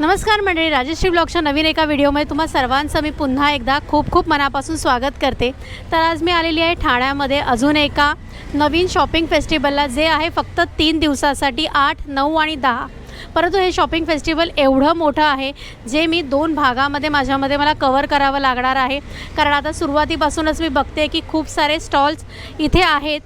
नमस्कार मंडळी, राजश्री ब्लॉगच्या नवीन एका व्हिडिओमध्ये तुम्हा सर्वांचं मी पुन्हा एकदा खूप खूप मनापासून स्वागत करते। तर आज मी आलेली आहे ठाण्यामध्ये अजून एका नवीन शॉपिंग फेस्टिवलला, जे आहे फक्त 3 दिवसासाठी 8, 9 आणि 10। परंतु हे शॉपिंग फेस्टिवल एवढं मोठं आहे जे मी 2 भागामध्ये मला कव्हर करावं लागणार आहे। कारण आता सुरुवातीपासूनच मी बघते की खूप सारे स्टॉल्स इथे आहेत।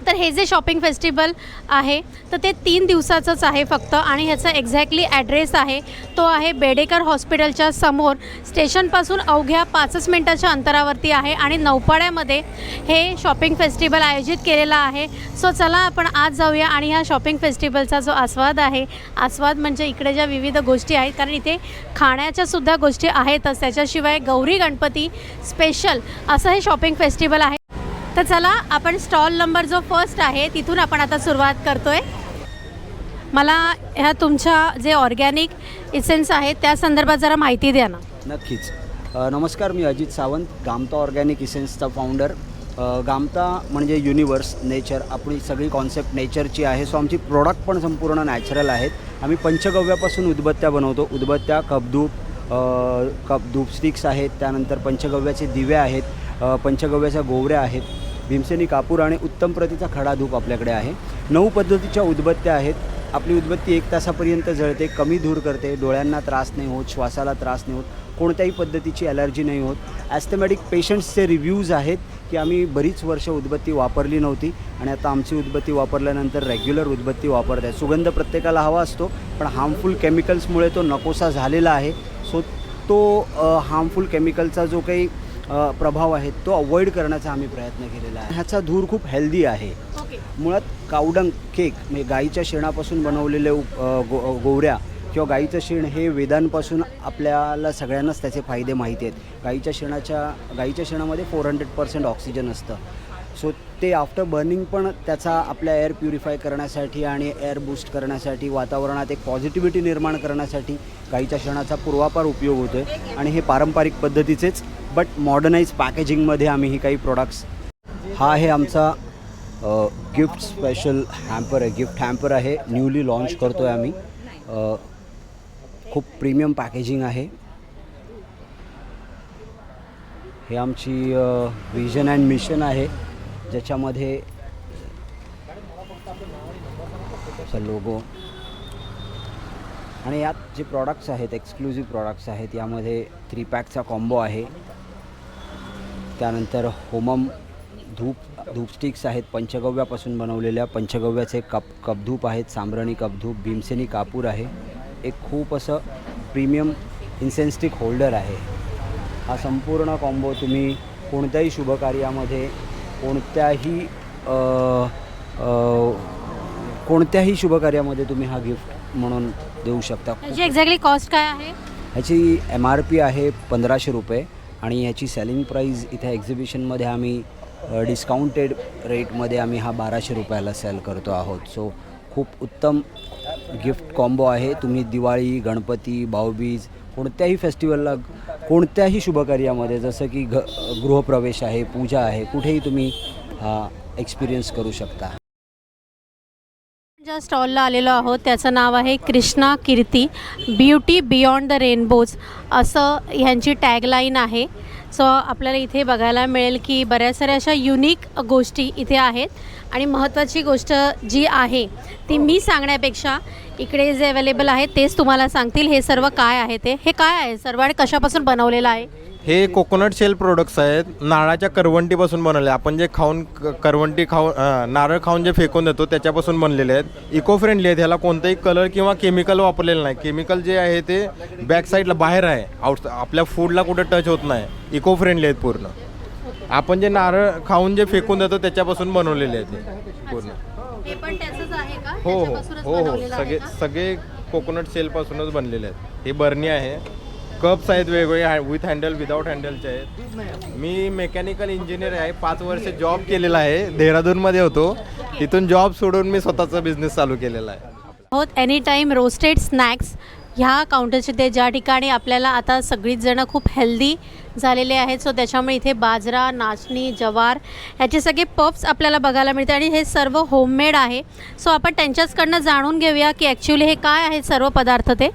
तर हे जे शॉपिंग फेस्टिवल आहे तर ते 3 दिवसाचंच आहे फक्त, आणि ह्याचा एक्झॅक्टली ॲड्रेस आहे तो आहे बेडेकर हॉस्पिटलच्या समोर, स्टेशनपासून अवघ्या 5 मिनिटाच्या अंतरावरती आहे आणि नौपाड्यामध्ये हे शॉपिंग फेस्टिवल आयोजित केलेला आहे। सो चला आपण आज जाऊया आणि ह्या शॉपिंग फेस्टिवलचा जो आस्वाद म्हणजे इकडे ज्या विविध गोष्टी आहेत, कारण इथे खाण्याच्यासुद्धा गोष्टी आहेतच, त्याच्याशिवाय गौरी गणपती स्पेशल असं हे शॉपिंग फेस्टिवल आहे। तर चला आपण स्टॉल नंबर जो फर्स्ट आहे तिथून आपण आता सुरुवात करतोय। मला ह्या तुमच्या जे ऑर्गॅनिक इसेन्स आहेत त्या संदर्भात जरा माहिती द्या ना। नक्कीच। नमस्कार, मी अजित सावंत, गामता ऑर्गॅनिक इसेन्सचा फाउंडर। गामता म्हणजे युनिवर्स, नेचर, आपली सगळी कॉन्सेप्ट नेचरची आहे। सो आमची प्रॉडक्ट पण संपूर्ण नॅचरल आहेत। आम्ही पंचगव्यापासून उदबत्त्या बनवतो। उदबत्त्या, कपधूप स्टिक्स आहेत, त्यानंतर पंचगव्याचे दिवे आहेत, पंचगव्याच्या गोवऱ्या आहेत, भीमसेनी कापूर आणि उत्तम प्रतीचा खडा धूप आपल्याकडे आहे। 9 पद्धतीच्या उदबत्त्या आहेत। आपली उदबत्ती 1 तासापर्यंत जळते, कमी धूर करते, डोळ्यांना त्रास नाही होत, श्वासाला त्रास नाही होत, कोणत्याही पद्धतीची ॲलर्जी नाही होत। ॲस्थमॅटिक पेशंट्सचे रिव्ह्यूज आहेत की आम्ही बरीच वर्ष उदबत्ती वापरली नव्हती आणि आता आमची उदबत्ती वापरल्यानंतर रेग्युलर उदबत्ती वापरत आहे। सुगंध प्रत्येकाला हवा असतो, पण हार्मफुल केमिकल्समुळे तो नकोसा झालेला आहे। सो तो हार्मफुल केमिकलचा जो काही प्रभाव आहे तो अवॉइड करण्याचा आम्ही प्रयत्न केलेला आहे। ह्याचा धूर खूप हेल्दी आहे। मुळात कावडंग केक म्हणजे गाईच्या शेणापासून बनवलेले गोवऱ्या किंवा गाईचं शेण हे वेदांपासून आपल्याला सगळ्यांनाच त्याचे फायदे माहिती आहेत। गाईच्या शेणामध्ये 400% ऑक्सिजन असतं। सो ते आफ्टर बर्निंग पण त्याचा आपल्या एअर प्युरिफाय करण्यासाठी आणि एअर बूस्ट करण्यासाठी, वातावरणात एक पॉझिटिव्हिटी निर्माण करण्यासाठी गाईच्या शेणाचा पूर्वापार उपयोग होतो आहे। आणि हे पारंपरिक पद्धतीचेच बट मॉडर्नाइज पॅकेजिंगमध्ये आम्ही ही काही प्रोडक्ट्स। हा आहे आमचा गिफ्ट स्पेशल हॅम्पर आहे, गिफ्ट हॅम्पर आहे, न्यूली लॉन्च करतो आहे आम्ही। खूप प्रीमियम पॅकेजिंग आहे। हे आमची विजन अँड मिशन आहे, ज्याच्यामध्ये लोगो आणि यात जे प्रॉडक्ट्स आहेत, एक्सक्लुझिव्ह प्रॉडक्ट्स आहेत, यामध्ये 3 पॅकचा कॉम्बो आहे। त्यानंतर होमम धूप स्टिक्स आहेत, पंचगव्यापासून बनवलेल्या, पंचगव्याचे कपधूप आहेत, सांब्राणी कपधूप, भीमसेनी कापूर आहे, एक खूप असं प्रीमियम इन्सेन्स स्टिक होल्डर आहे। हा संपूर्ण कॉम्बो तुम्ही कोणत्याही शुभकार्यामध्ये, कोणत्याही शुभकार्यामध्ये तुम्ही हा गिफ्ट म्हणून देऊ शकता। ह्याची एक्झॅक्टली कॉस्ट काय आहे? ह्याची MRP आहे 1500 रुपये आणि ह्याची सेलिंग प्राईस इथे एक्झिबिशनमध्ये आम्ही डिस्काउंटेड रेटमध्ये आम्ही हा 1200 रुपयाला सेल करतो आहोत। सो खूप उत्तम गिफ्ट कॉम्बो आहे। तुम्ही दिवाळी, गणपती, भाऊबीज, कोणत्याही फेस्टिवलला, कोणत्याही शुभकार्यामध्ये, जसं की गृहप्रवेश आहे, पूजा आहे, कुठेही तुम्ही हा एक्सपिरियन्स करू शकता। ज्या स्टॉलला आलेलो आहोत त्याचं नाव आहे कृष्णा कीर्ती ब्युटी बियॉन्ड द रेनबोज, असं ह्यांची टॅगलाईन आहे। सो आपल्याला इथे बघायला मिळेल की बऱ्याच साऱ्या अशा युनिक गोष्टी इथे आहेत। आणि महत्त्वाची गोष्ट जी आहे ती मी सांगण्यापेक्षा इकडे जे अवेलेबल आहे तेच तुम्हाला सांगतील। हे सर्व काय आहे हे काय आहे सर्व आणि कशापासून बनवलेलं आहे? हे कोकोनट शेल प्रोडक्ट्स आहेत, नारळाच्या करवंटीपासून बनवले। आपण जे नारळ खाऊन जे फेकून देतो त्याच्यापासून बनलेले आहेत। इको फ्रेंडली आहेत, ह्याला कोणताही कलर किंवा केमिकल वापरलेलं नाही। केमिकल जे आहे ते बॅक साईडला बाहेर आहे, आपल्या फूडला कुठे टच होत नाही। इको फ्रेंडली आहेत पूर्ण। आपण जे नारळ खाऊन जे फेकून देतो त्याच्यापासून बनवलेले आहेत ते पूर्ण। हे पण त्याचंच आहे का? हो, सगळे कोकोनट शेलपासूनच बनलेले आहेत। हे बर्नी आहे, कप्स आहेत वेगवेगळे, विथ हँडल, विदाउट हँडलचे आहेत। मी मेकॅनिकल इंजिनियर आहे, 5 वर्ष जॉब केलेला आहे, देहरादूनमध्ये होतो। तिथून जॉब सोडून मी स्वतःचा बिझनेस चालू केलेला आहे। एनी टाईम रोस्टेड स्नॅक्स ह्या काउंटरचे ते, ज्या ठिकाणी आपल्याला आता सगळीच जणं खूप हेल्दी झालेले आहेत। सो त्याच्यामुळे इथे बाजरा, नाचणी, जवार ह्याचे सगळे पफ्स आपल्याला बघायला मिळते आणि हे सर्व होममेड आहे। सो आपण त्यांच्याचकडनं जाणून घेऊया की ॲक्च्युली हे काय आहेत सर्व पदार्थ ते।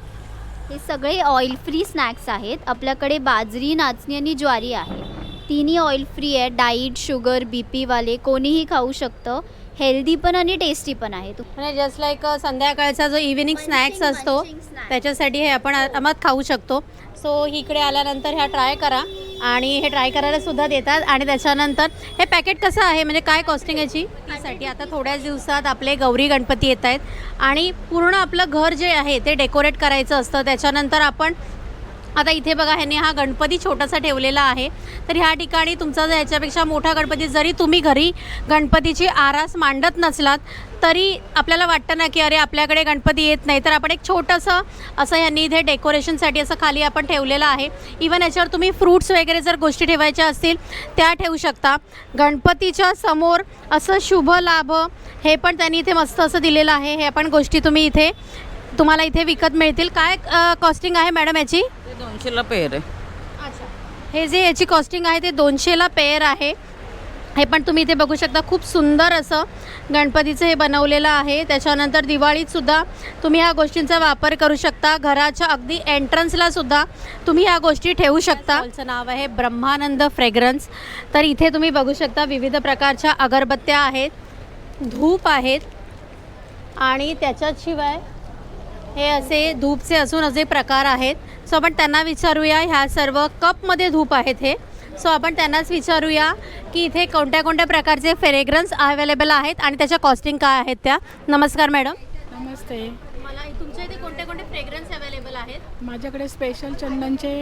हे सगळे ऑइल फ्री स्नॅक्स आहेत. आपल्याकडे बाजरी, नाचणी आणि ज्वारी आहे. तिन्ही ऑइल फ्री आहे. डाईट, शुगर, BP वाले कोणीही खाऊ शकतं. हेल्दी पण आणि टेस्टी पण आहे. म्हणजे जस्ट लाईक संध्याकाळचा जो इव्हिनिंग स्नॅक्स असतो munching snacks. त्याच्यासाठी हे आपण आरामात खाऊ शकतो. सो इकडे आल्यानंतर ह्या ट्राय करा आणि हे ट्राय करायला सुद्धा देतात. आणि त्याच्यानंतर हे पॅकेट कसं आहे, म्हणजे काय कॉस्टिंग याची साठी? आता थोड्याच दिवसात आपले गौरी गणपती येत आहेत आणि पूर्ण आपलं घर जे आहे ते डेकोरेट करायचं असतं. त्याच्यानंतर आपण आता इथे बघा, ह्याने हा गणपती छोटासा ठेवलेला आहे. तर ह्या ठिकाणी तुमचा जर ह्याच्यापेक्षा मोठा गणपती, जरी तुम्ही घरी गणपतीची आरास मांडत नसलात तरी आपल्याला वाटतं ना की अरे आपल्याकडे गणपती येत नाही, तर आपण एक छोटंसं असं ह्यांनी इथे डेकोरेशनसाठी असं खाली आपण ठेवलेलं आहे. इवन याच्यावर तुम्ही फ्रूट्स वगैरे जर गोष्टी ठेवायच्या असतील त्या ठेवू शकता. गणपतीच्या समोर असं शुभ लाभ हे पण त्यांनी इथे मस्त असं दिलेलं आहे. हे पण गोष्टी तुम्हाला इथे विकत मिळतील. काय कॉस्टिंग आहे मॅडम याची? 200ला पेअर आहे. अच्छा, हे जे याची कॉस्टिंग आहे ते 200ला पेअर आहे. हे पण तुम्ही इथे बघू शकता, खूप सुंदर असं गणपतीचं हे बनवलेलं आहे. त्याच्यानंतर दिवाळीतसुद्धा तुम्ही ह्या गोष्टींचा वापर करू शकता. घराच्या अगदी एंट्रन्सला सुद्धा तुम्ही ह्या गोष्टी ठेवू शकता. स्टॉलचं नाव आहे ब्रह्मानंद फ्रेग्रन्स. तर इथे तुम्ही बघू शकता विविध प्रकारच्या अगरबत्त्या आहेत, धूप आहेत आणि त्याच्याशिवाय हे असे धूपचे अजून असे प्रकार आहेत. सो आपण त्यांना विचारूया. ह्या सर्व कपमध्ये धूप आहेत हे. सो आपण त्यांनाच विचारूया की इथे कोणत्या कोणत्या प्रकारचे फ्रेग्रन्स अवेलेबल आहेत आणि त्याच्या कॉस्टिंग काय आहेत त्या. नमस्कार मॅडम. नमस्ते. मला तुमच्या इथे कोणते कोणते फ्रेग्रन्स अवेलेबल आहेत? माझ्याकडे स्पेशल चंदनचे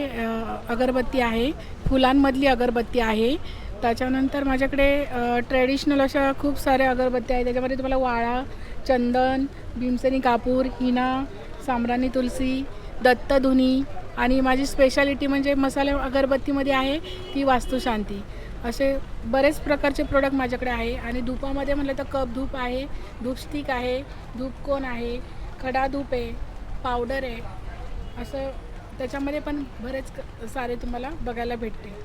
अगरबत्ती आहे, फुलांमधली अगरबत्ती आहे. त्याच्यानंतर माझ्याकडे ट्रेडिशनल अशा खूप साऱ्या अगरबत्त्या आहेत. त्याच्यामध्ये तुम्हाला वाळा, चंदन, भीमसेनी कापूर, हिना, साम्राणी तुलसी, दत्तधुनी आणि माझी स्पेशालिटी म्हणजे मसाले अगरबत्तीमध्ये आहे ती वास्तुशांती. असे बरेच प्रकारचे प्रोडक्ट माझ्याकडे आहे. आणि धूपामध्ये म्हटलं तर कप धूप आहे, धूप स्टिक आहे, धूप कोन आहे, खडा धूप आहे, पावडर आहे. असं त्याच्यामध्ये पण बरेच सारे तुम्हाला बघायला भेटते.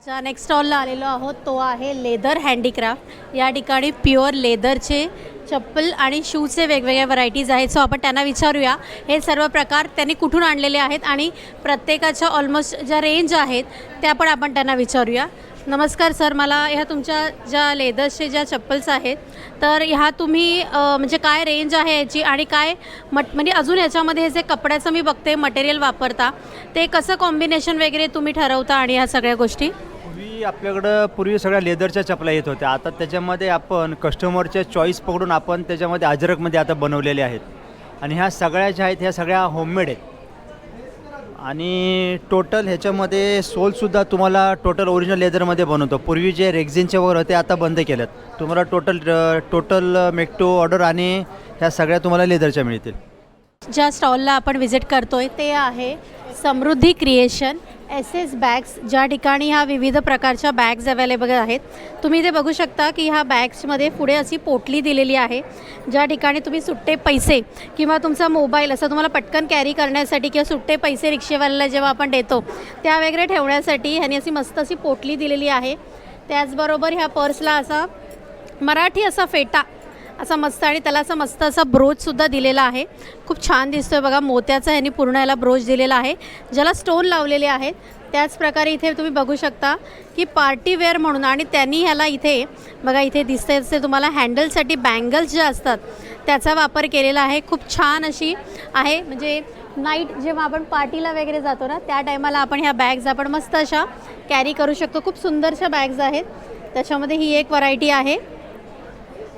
ज्या नेक्स्ट स्टॉलला आलेलो आहोत तो आहे लेदर हँडीक्राफ्ट. या ठिकाणी प्युअर लेदरचे चप्पल आणि शूजचे वेगवेगळ्या व्हरायटीज आहेत. सो आपण त्यांना विचारूया हे सर्व प्रकार त्यांनी कुठून आणलेले आहेत आणि प्रत्येकाच्या ऑलमोस्ट ज्या रेंज आहेत त्या पण आपण त्यांना विचारूया. नमस्कार सर, मला ह्या तुमच्या ज्या लेदर्सचे ज्या चप्पल्स आहेत तर ह्या तुम्ही म्हणजे काय रेंज आहे याची आणि काय म्हणजे अजून याच्यामध्ये हे जे कपड्याचं मी बघते मटेरियल वापरता ते कसं कॉम्बिनेशन वगैरे तुम्ही ठरवता आणि ह्या सगळ्या गोष्टी? पूर्वी सगळ्या लेदरच्या चपला येत होत्या. आता त्याच्यामध्ये आपण कस्टमरच्या चॉईस पकडून आपण त्याच्यामध्ये अजरकमध्ये आता बनवलेले आहेत. आणि ह्या सगळ्या ज्या आहेत ह्या सगळ्या होममेड आहेत. आणि टोटल ह्याच्यामध्ये सोलसुद्धा तुम्हाला टोटल ओरिजिनल लेदरमध्ये बनवतो. पूर्वी जे रेक्झिनचे वगैरे होते आता बंद केलेत. तुम्हाला टोटल मेक्टो ऑर्डर आणि ह्या सगळ्या तुम्हाला लेदरच्या मिळतील. ज्या स्टॉलला आपण व्हिजिट करतोय ते आहे समृद्धी क्रिएशन SS बॅग्स. ज्या ठिकाणी ह्या विविध प्रकारच्या बॅग्स अवेलेबल आहेत. तुम्ही इथे बघू शकता की ह्या बॅग्समध्ये पुढे अशी पोटली दिलेली आहे ज्या ठिकाणी तुम्ही सुट्टे पैसे किंवा तुमचा मोबाईल असं तुम्हाला पटकन कॅरी करण्यासाठी किंवा सुट्टे पैसे रिक्षेवाल्याला जेव्हा आपण देतो त्या वगैरे ठेवण्यासाठी ह्यांनी अशी मस्त अशी पोटली दिलेली आहे. त्याचबरोबर ह्या पर्सला असा मराठी असा फेटा असा मस्त आणि त्याला असं मस्त असा ब्रोचसुद्धा दिलेला आहे. खूप छान दिसतोय बघा, मोत्याचा ह्यांनी पूर्ण याला ब्रोच दिलेला आहे ज्याला स्टोन लावलेले आहेत. त्याचप्रकारे इथे तुम्ही बघू शकता की पार्टीवेअर म्हणून आणि त्यांनी ह्याला इथे बघा इथे दिसते असे तुम्हाला हँडलसाठी बँगल्स ज्या असतात त्याचा वापर केलेला आहे. खूप छान अशी आहे. म्हणजे नाईट जेव्हा आपण पार्टीला वगैरे जातो ना त्या टायमाला आपण ह्या बॅग्स आपण मस्त अशा कॅरी करू शकतो. खूप सुंदरशा बॅग्स आहेत. त्याच्यामध्ये ही एक व्हरायटी आहे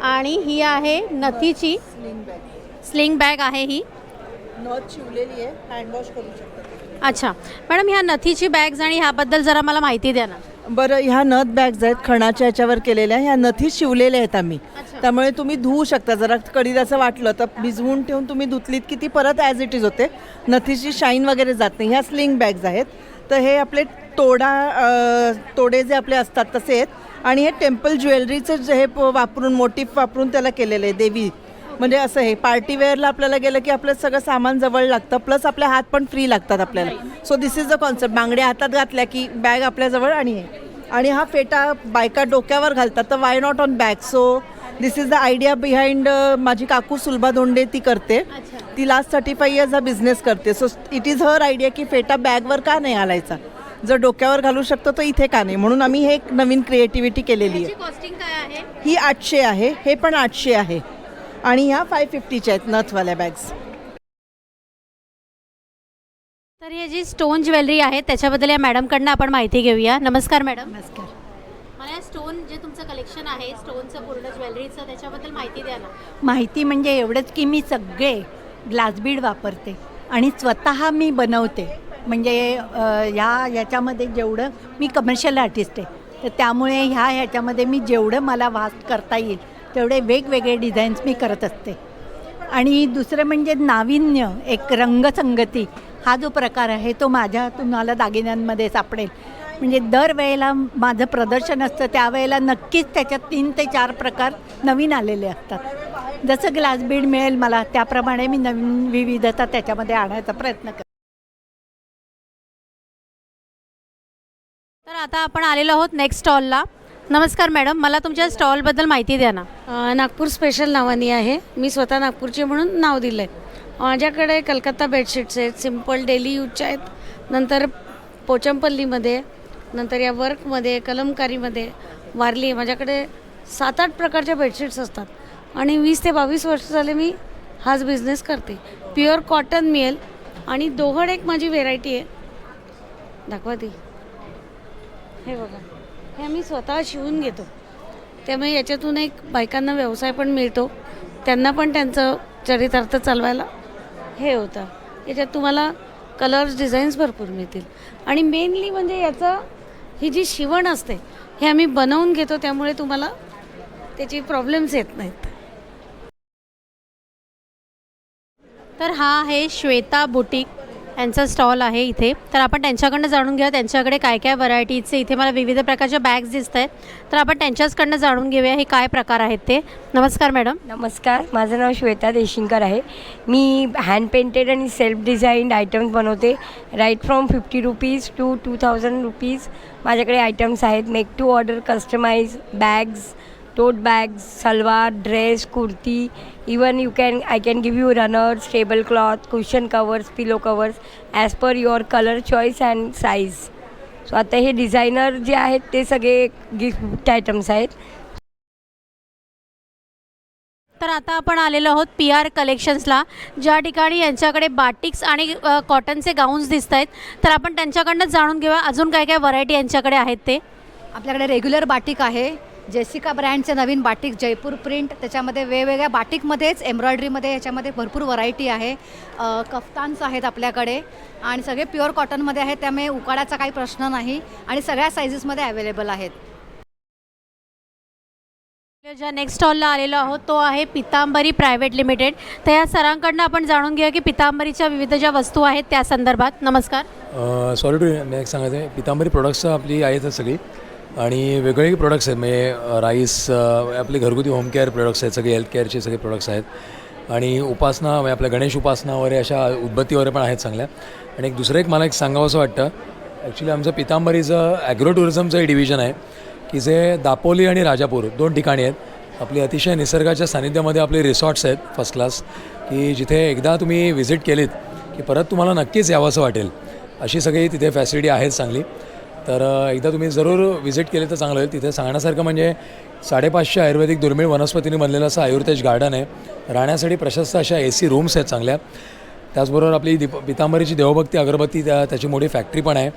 आणि ही आहे नथीची स्लिंग बॅग आहे. ही नथ शिवलेली आहे, हँडवॉश करू शकतो. अच्छा मॅडम, ह्या नथीची बॅग्स आणि ह्याबद्दल जरा मला माहिती द्या ना. बरं, ह्या नथ बॅग्स आहेत खणाच्या ह्याच्यावर केलेल्या. ह्या नथी शिवलेल्या आहेत आम्ही. त्यामुळे तुम्ही धुवू शकता. जरा कढीत असं वाटलं तर भिजवून ठेवून तुम्ही धुतलीत की ती परत ॲज इट इज होते. नथीची शाईन वगैरे जात नाही. ह्या स्लिंग बॅग्स आहेत. तर हे आपले तोडे जे आपले असतात तसे आहेत. आणि हे टेम्पल ज्वेलरीचं जे हे वापरून मोटिफ वापरून त्याला केलेलं आहे देवी. म्हणजे असं हे पार्टीवेअरला आपल्याला गेलं की आपलं सगळं सामान जवळ लागतं, प्लस आपले हात पण फ्री लागतात आपल्याला. So this is the concept. बांगड्या हातात घातल्या की बॅग आपल्याजवळ. आणि हा फेटा बायका डोक्यावर घालतात तर why not on bag. So this is the idea behind. माझी काकू सुलभा धोंडे ती करते. ती लास्ट 35 इयर्स हा बिझनेस करते. So it is her idea की फेटा बॅगवर का नाही घालायचा, जर डोक्यावर घालू शकतो तर इथे का नाही, म्हणून आम्ही हे एक नवीन क्रिएटिव्हिटी केलेली आहे. कॉस्टिंग काय आहे? ही 800 आहे, हे पण 800 आहे आणि ह्या 550च्या आहेत नथवाल्या बॅग्स. तर ही जी स्टोन ज्वेलरी आहे त्याच्याबद्दल या मॅडमकडनं आपण माहिती घेऊया. नमस्कार मॅडम. नमस्कार. मला या स्टोन जे तुमचं कलेक्शन आहे स्टोनचं पूर्ण ज्वेलरीचं त्याच्याबद्दल माहिती द्या ना. माहिती म्हणजे एवढंच की मी सगळे ग्लास बीड वापरते आणि स्वतः मी बनवते. म्हणजे याच्यामध्ये जेवढं मी कमर्शियल आर्टिस्ट आहे तर त्यामुळे ह्याच्यामध्ये मी जेवढं मला वास्ट करता येईल तेवढे वेगवेगळे डिझाईन्स मी करत असते. आणि दुसरं म्हणजे नाविन्य, एक रंगसंगती हा जो प्रकार आहे तो माझ्या तुम्हाला दागिन्यांमध्ये सापडेल. म्हणजे दरवेळेला माझं प्रदर्शन असतं त्यावेळेला नक्कीच त्याच्यात 3 ते 4 प्रकार नवीन आलेले असतात. जसं ग्लास बीड मिळेल मला त्याप्रमाणे मी नवीन विविधता त्याच्यामध्ये आणायचा प्रयत्न करते. तर आता आपण आलेलो आहोत नेक्स्ट स्टॉलला. नमस्कार मॅडम, मला तुमच्या स्टॉलबद्दल माहिती द्या ना. नागपूर स्पेशल नावानी आहे. मी स्वतः नागपूरची म्हणून नाव दिलं आहे. माझ्याकडे कलकत्ता बेडशीट्स आहेत, सिम्पल डेली यूजच्या आहेत, नंतर पोचमपल्लीमध्ये, नंतर या वर्कमध्ये, कलमकारीमध्ये, वारली. माझ्याकडे 7-8 प्रकारच्या बेडशीट्स असतात आणि 20 ते 22 वर्ष झाले मी हाच बिझनेस करते. प्युअर कॉटन मिळेल आणि दोहड एक माझी व्हेरायटी आहे, दाखवा ती. हे बघा, हे आम्ही स्वतः शिवून घेतो, त्यामुळे याच्यातून एक बायकांना व्यवसाय पण मिळतो, त्यांना पण त्यांचं चरितार्थ चालवायला हे होतं. याच्यात तुम्हाला कलर्स डिझाईन्स भरपूर मिळतील आणि मेनली म्हणजे याचं ही जी शिवण असते हे आम्ही बनवून घेतो, त्यामुळे तुम्हाला त्याची प्रॉब्लेम्स येत नाहीत. तर हा आहे श्वेता बुटीक यांचा स्टॉल आहे इथे. तर आपण त्यांच्याकडनं जाणून घेऊया त्यांच्याकडे काय काय व्हरायटीचे. इथे मला विविध प्रकारच्या बॅग्स दिसत आहेत, तर आपण त्यांच्याचकडनं जाणून घेऊया हे काय प्रकार आहेत ते. नमस्कार मॅडम. नमस्कार, माझं नाव श्वेता देशिंकर आहे. मी हँड पेंटेड आणि सेल्फ डिझाईन्ड आयटम्स बनवते. Right from 50 rupees to 2000 rupees माझ्याकडे आयटम्स आहेत. Make to order, customise bags, tote bags, salwar, dress, kurti, even I can give you runners, table cloth, cushion covers, pillow covers as per your color choice and size. So आता हे designer जे आहेत ते सगळे gift items आहेत. तर आता आपण आलेलो आहोत PR कलेक्शन्सला, ज्या ठिकाणी यांच्याकडे बाटिक्स आणि कॉटनचे गाऊन्स दिसत आहेत. तर आपण त्यांच्याकडनं जाणून घेऊया अजून काय काय व्हरायटी यांच्याकडे आहेत ते. आपल्याकडे रेग्युलर बाटिक आहे, जेसिका ब्रँडचे नवीन बाटिक, जयपूर प्रिंट, त्याच्यामध्ये वेगवेगळ्या बाटिकमध्येच एम्ब्रॉयडरीमध्ये याच्यामध्ये भरपूर व्हरायटी आहे. कफ्तान्स आहेत आपल्याकडे आणि सगळे प्युअर कॉटनमध्ये आहेत, त्यामुळे उकाड्याचा काही प्रश्न नाही आणि सगळ्या सायझेसमध्ये अवेलेबल आहेत. ज्या नेक्स्ट स्टॉलला आलेलो आहोत तो आहे पितांबरी प्रायव्हेट लिमिटेड. तर या सरांकडनं आपण जाणून घेऊया की पितांबरीच्या विविध ज्या वस्तू आहेत त्या संदर्भात. नमस्कार. सॉरी टू नेक्स्ट सांगायचं आहे, पितांबरी प्रोडक्ट्स आपली आहेतच सगळी आणि वेगवेगळे प्रोडक्ट्स आहेत. म्हणजे राईस, आपले घरगुती होम केअर प्रोडक्ट्स आहेत, सगळे हेल्थ केअरचे सगळे प्रोडक्ट्स आहेत आणि उपासना म्हणजे आपल्या गणेश उपासना वगैरे अशा उदबत्ती वगैरे पण आहेत चांगल्या. आणि दुसरं मला सांगावं असं वाटतं, ॲक्च्युली आमचं पितांबरीचं ॲग्रो टुरिझमचं एक डिव्हिजन आहे की जे दापोली आणि राजापूर 2 ठिकाणी आहेत. आपली अतिशय निसर्गाच्या सानिध्यामध्ये आपले रिसॉर्ट्स आहेत फर्स्ट क्लास, की जिथे एकदा तुम्ही व्हिजिट केलीत की परत तुम्हाला नक्कीच यावंसं वाटेल, अशी सगळी तिथे फॅसिलिटी आहेत चांगली. तर एकदा तुम्ही जरूर व्हिजिट केले तर चांगलं होईल. तिथे सांगण्यासारखं म्हणजे 550 आयुर्वेदिक दुर्मिळ वनस्पतींनी बनलेलं असं आयुर्तेज गार्डन आहे. राहण्यासाठी प्रशस्त अशा AC रूम्स आहेत चांगल्या. त्याचबरोबर आपली पितांबरीची देवभक्ती अगरबत्ती त्याची मोठी फॅक्टरी पण आहे.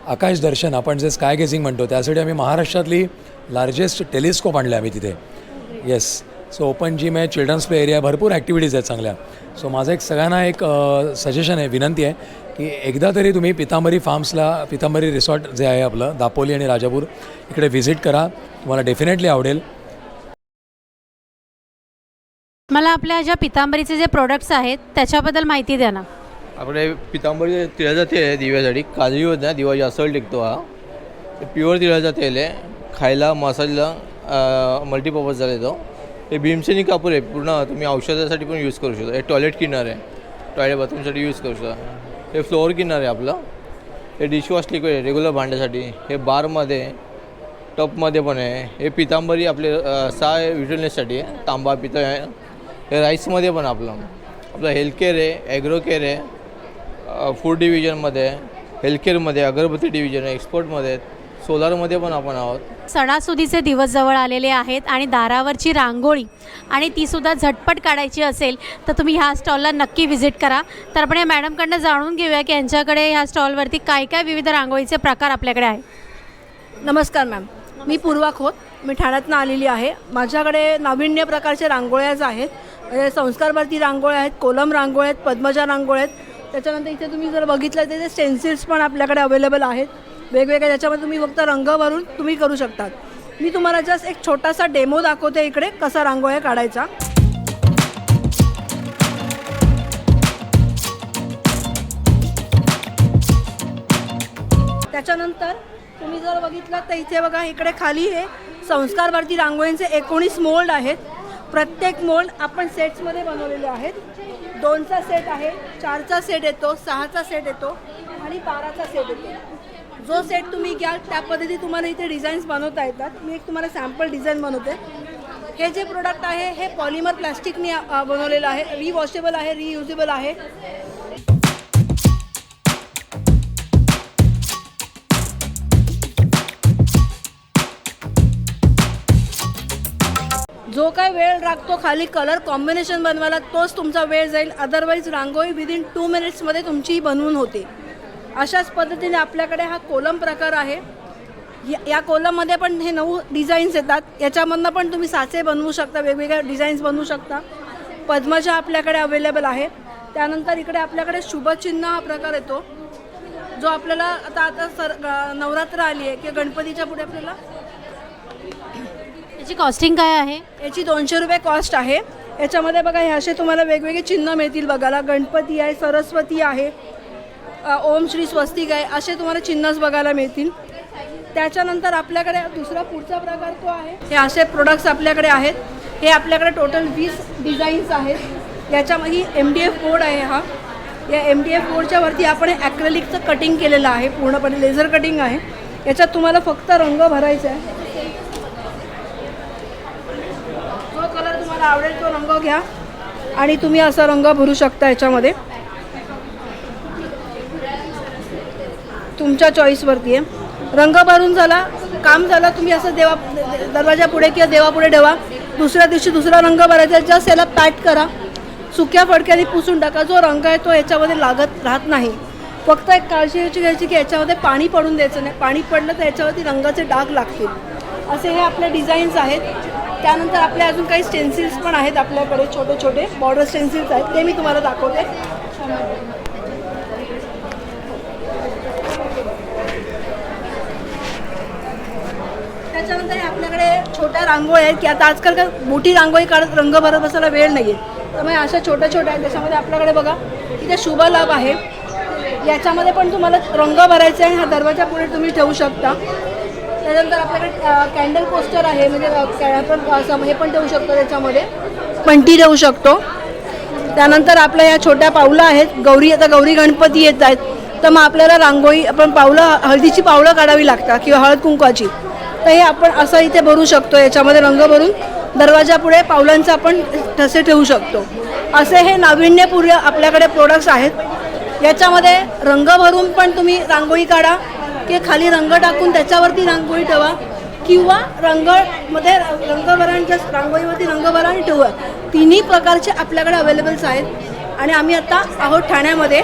आकाश दर्शन आपण जे स्काय गेझिंग म्हणतो त्यासाठी आम्ही महाराष्ट्रातली लार्जेस्ट टेलिस्कोप आणले आम्ही तिथे. येस, सो ओपन जिम आहे, चिल्ड्रन्स प्ले एरिया, भरपूर ॲक्टिव्हिटीज आहेत चांगल्या. सो माझं एक सगळ्यांना एक सजेशन आहे, विनंती आहे की एकदा तरी तुम्ही पितांबरी फार्म्सला, पितांबरी रिसॉर्ट जे आहे आपलं दापोली आणि राजापूर, इकडे व्हिजिट करा, तुम्हाला डेफिनेटली आवडेल. मला आपल्या ज्या पितांबरीचे जे प्रोडक्ट्स आहेत त्याच्याबद्दल माहिती द्या ना. आपले पितांबरी तिळाचं तेल आहे दिव्यासाठी, काजळी होत नाही, दिवा जास्त टिकतो. हा प्युअर तिळाचं तेल आहे, खायला मसाजला मल्टीपर्पज झाला येतो. हे भीमसेनी कापूर आहे, पूर्ण तुम्ही औषधासाठी पण यूज करू शकता. हे टॉयलेट क्लिनर आहे, टॉयलेट बाथरूमसाठी यूज करू शकता. हे फ्लोअर क्लिनर आहे आपलं. हे डिशवॉश लिक्विड आहे रेग्युलर भांड्यासाठी. हे बारमध्ये, टपमध्ये पण आहे. हे पितांबरी आपले 6 युटिलिटीसाठी आहे, तांबा पितळ आहे. हे राईसमध्ये पण आपलं आपलं हेल्थकेअर आहे, ॲग्रो केअर आहे, फूड डिव्हिजनमध्ये आहे, हेल्थकेअरमध्ये, अगरबत्ती डिव्हिजन आहे, एक्सपोर्टमध्ये आहेत, सोलारमध्ये पण आपण आहोत. सणासुदीचे दिवस जवळ आलेले आहेत आणि दारावरची रांगोळी आणि तीसुद्धा झटपट काढायची असेल तर तुम्ही ह्या स्टॉलला नक्की व्हिजिट करा. तर आपण या मॅडमकडनं जाणून घेऊया की यांच्याकडे ह्या स्टॉलवरती काय काय विविध रांगोळीचे प्रकार आपल्याकडे आहे. नमस्कार मॅम, मी पूर्वा खोत, मी ठाण्यातनं आलेली आहे. माझ्याकडे नाविन्य प्रकारच्या रांगोळ्याच आहेत. संस्कारभारती रांगोळ्या आहेत, कोलम रांगोळ्या आहेत, पद्मजा रांगोळ्या आहेत. त्याच्यानंतर इथे तुम्ही जर बघितलं तर ते स्टेन्सिल्स पण आपल्याकडे अवेलेबल आहेत वेगवेगळे. त्याच्यामध्ये तुम्ही फक्त रंग भरून तुम्ही करू शकतात. मी तुम्हाला जस्ट एक छोटासा डेमो दाखवते इकडे कसा रांगोळ्या काढायचा. त्याच्यानंतर तुम्ही जर बघितलं तर इथे बघा, इकडे खाली हे संस्कार भारती रांगोळींचे 19 मोल्ड आहेत. प्रत्येक मोल्ड आपण सेट्समध्ये बनवलेले आहेत. 2चा सेट आहे, 4चा सेट येतो, 6चा सेट येतो आणि 12चा सेट येतो. जो सेट तुम्ही घ्याल त्या पद्धती तुम्हाला इथे डिझाईन्स बनवता येतात. मी एक तुम्हाला सॅम्पल डिझाईन बनवते. हे जे प्रोडक्ट आहे हे पॉलिमर प्लास्टिकने बनवलेलं आहे, रिवॉशेबल आहे, रियुजेबल आहे. जो काय वेळ लागतो खाली कलर कॉम्बिनेशन बनवायला तोच तुमचा वेळ जाईल. अदरवाईज रांगोळी विदिन 2 मिनिट्समध्ये तुमची बनवून होते. अशाच पद्धतीने आपल्याकडे हा कोलम प्रकार आहे. या कोलममध्ये पण हे 9 डिझाईन्स येतात. याच्यामधनं पण तुम्ही साचे बनवू शकता, वेगवेगळ्या डिझाईन्स बनवू शकता. पद्मजा आपल्याकडे अवेलेबल आहे. त्यानंतर इकडे आपल्याकडे शुभचिन्ह हा प्रकार येतो, जो आपल्याला आता नवरात्र आली आहे किंवा गणपतीच्या पुढे आपल्याला याची कॉस्टिंग काय आहे? याची 200 रुपये कॉस्ट आहे. याच्यामध्ये बघा हे असे तुम्हाला वेगवेगळे चिन्ह मिळतील बघायला. गणपती आहे, सरस्वती आहे, ओम श्री स्वस्तिक आहे, असे तुम्हाला चिन्हच बघायला मिळतील. त्याच्यानंतर आपल्याकडे दुसरा पुढचा प्रकार तो आहे. हे असे प्रोडक्ट्स आपल्याकडे आहेत. हे आपल्याकडे टोटल 20 डिझाईन्स आहेत. याच्यामध्ये MDF बोर्ड आहे. हा या MDF बोर्डच्या वरती आपण ॲक्रेलिकचं कटिंग केलेलं आहे, पूर्णपणे लेझर कटिंग आहे. याच्यात तुम्हाला फक्त रंग भरायचा आहे. जो कलर तुम्हाला आवडेल तो रंग घ्या आणि तुम्ही असा रंग भरू शकता. याच्यामध्ये तुमच्या चॉईसवरती आहे. रंग भरून झाला, काम झालं, तुम्ही असं दरवाजा पुढे किंवा देवापुढे ठेवा. दुसऱ्या दिवशी दुसरा रंग भरायचा, जस्ट याला पॅट करा, सुक्या फडक्याने पुसून टाका. जो रंग आहे तो याच्यामध्ये राहत नाही. फक्त एक काळजी घ्यायची की याच्यामध्ये पाणी पडून द्यायचं नाही. पाणी पडलं तर याच्यावरती रंगाचे डाग लागतील. असे हे आपले डिझाईन्स आहेत. त्यानंतर आपले अजून काही स्टेन्सिल्स पण आहेत आपल्याकडे, छोटे छोटे बॉर्डर स्टेन्सिल्स आहेत, ते मी तुम्हाला दाखवते. त्याच्यानंतर आपल्याकडे छोट्या रांगोळ्या आहेत की आता आजकाल काय मोठी रांगोळी काढत रंग भरत बसायला वेळ नाही आहे, त्यामुळे अशा छोट्या छोट्या आहेत. त्याच्यामध्ये आपल्याकडे बघा इथे शुभ लाभ आहे. याच्यामध्ये पण तुम्हाला रंग भरायचे आहे. हा दरवाजा पुढे तुम्ही ठेवू शकता. त्यानंतर आपल्याकडे कॅन्डल पोस्टर आहे, म्हणजे आपण हे पण ठेवू शकतो, त्याच्यामध्ये पंटी ठेवू शकतो. त्यानंतर आपल्या या छोट्या पावलं आहेत. गौरी, आता गौरी गणपती येत आहेत, तर मग आपल्याला रांगोळी आपण पावलं, हळदीची पावलं काढावी लागतात किंवा हळद कुंकवाची, तर हे आपण असं इथे भरू शकतो. याच्यामध्ये रंग भरून दरवाजापुढे पावलांचं आपण ठसे ठेवू शकतो. असे हे नाविन्यपूर्ण आपल्याकडे प्रोडक्ट्स आहेत. याच्यामध्ये रंग भरून पण तुम्ही रांगोळी काढा की खाली रंग टाकून त्याच्यावरती रांगोळी ठेवा, किंवा रंगमध्ये रंग भरा आणि जस्ट रांगोळीवरती रंग भरा आणि ठेवा. तिन्ही प्रकारचे आपल्याकडे अवेलेबल्स आहेत. आणि आम्ही आता आहोत ठाण्यामध्ये.